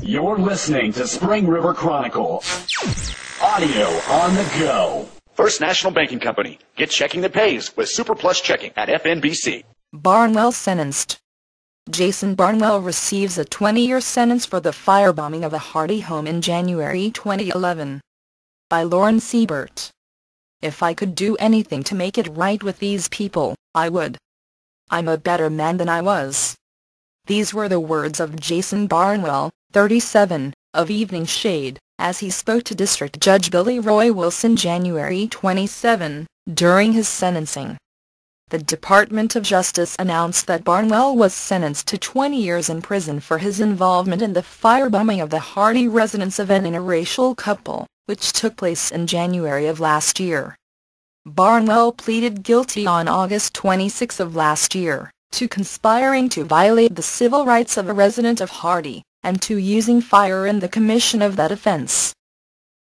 You're listening to Spring River Chronicle. Audio on the go. First National Banking Company. Get checking that pays with Super Plus Checking at FNBC. Barnwell Sentenced. Jason Barnwell receives a 20-year sentence for the firebombing of a Hardy home in January 2011. By Lauren Siebert. If I could do anything to make it right with these people, I would. I'm a better man than I was. These were the words of Jason Barnwell, 37, of Evening Shade, as he spoke to District Judge Billy Roy Wilson January 27, during his sentencing. The Department of Justice announced that Barnwell was sentenced to 20 years in prison for his involvement in the firebombing of the Hardy residence of an interracial couple, which took place in January of last year. Barnwell pleaded guilty on August 26 of last year to conspiring to violate the civil rights of a resident of Hardy, and to using fire in the commission of that offense.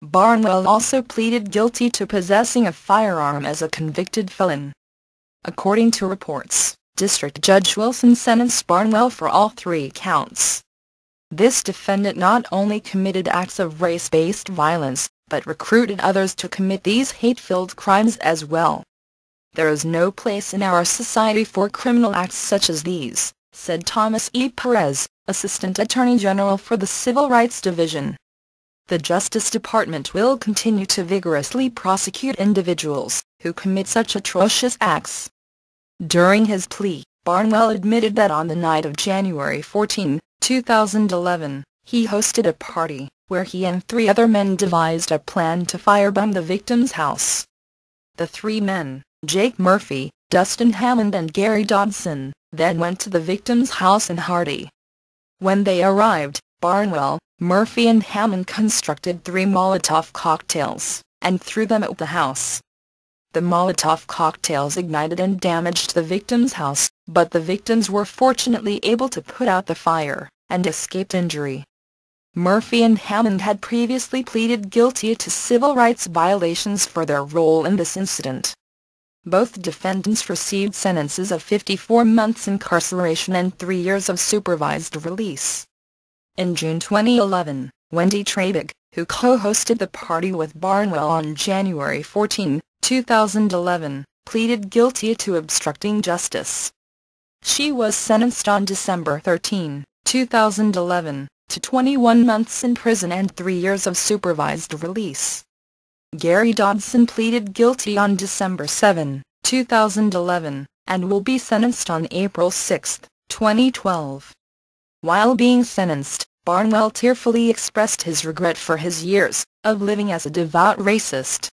Barnwell also pleaded guilty to possessing a firearm as a convicted felon. According to reports, District Judge Wilson sentenced Barnwell for all 3 counts. This defendant not only committed acts of race-based violence, but recruited others to commit these hate-filled crimes as well. There is no place in our society for criminal acts such as these, said Thomas E. Perez, Assistant Attorney General for the Civil Rights Division. The Justice Department will continue to vigorously prosecute individuals who commit such atrocious acts. During his plea, Barnwell admitted that on the night of January 14, 2011, he hosted a party where he and 3 other men devised a plan to firebomb the victim's house. The 3 men, Jake Murphy, Dustin Hammond and Gary Dodson, then went to the victim's house in Hardy. When they arrived, Barnwell, Murphy and Hammond constructed 3 Molotov cocktails, and threw them at the house. The Molotov cocktails ignited and damaged the victim's house, but the victims were fortunately able to put out the fire, and escaped injury. Murphy and Hammond had previously pleaded guilty to civil rights violations for their role in this incident. Both defendants received sentences of 54 months incarceration and 3 years of supervised release. In June 2011, Wendy Trabig, who co-hosted the party with Barnwell on January 14, 2011, pleaded guilty to obstructing justice. She was sentenced on December 13, 2011, to 21 months in prison and 3 years of supervised release. Gary Dodson pleaded guilty on December 7, 2011, and will be sentenced on April 6, 2012. While being sentenced, Barnwell tearfully expressed his regret for his years of living as a devout racist.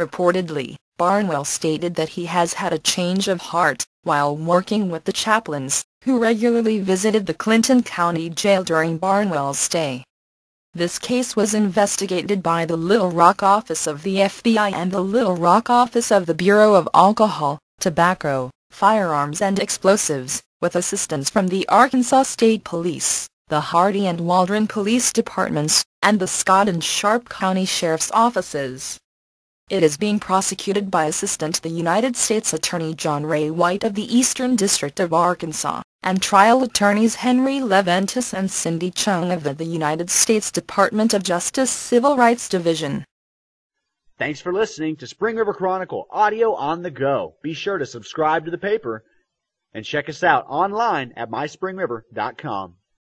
Reportedly, Barnwell stated that he has had a change of heart while working with the chaplains, who regularly visited the Clinton County Jail during Barnwell's stay. This case was investigated by the Little Rock office of the FBI and the Little Rock office of the Bureau of Alcohol, Tobacco, Firearms and Explosives, with assistance from the Arkansas State Police, the Hardy and Waldron Police Departments, and the Scott and Sharp County Sheriff's Offices. It is being prosecuted by Assistant United States Attorney John Ray White of the Eastern District of Arkansas, and trial attorneys Henry Leventis and Cindy Chung of the United States Department of Justice Civil Rights Division. Thanks for listening to Spring River Chronicle Audio on the Go. Be sure to subscribe to the paper and check us out online at myspringriver.com.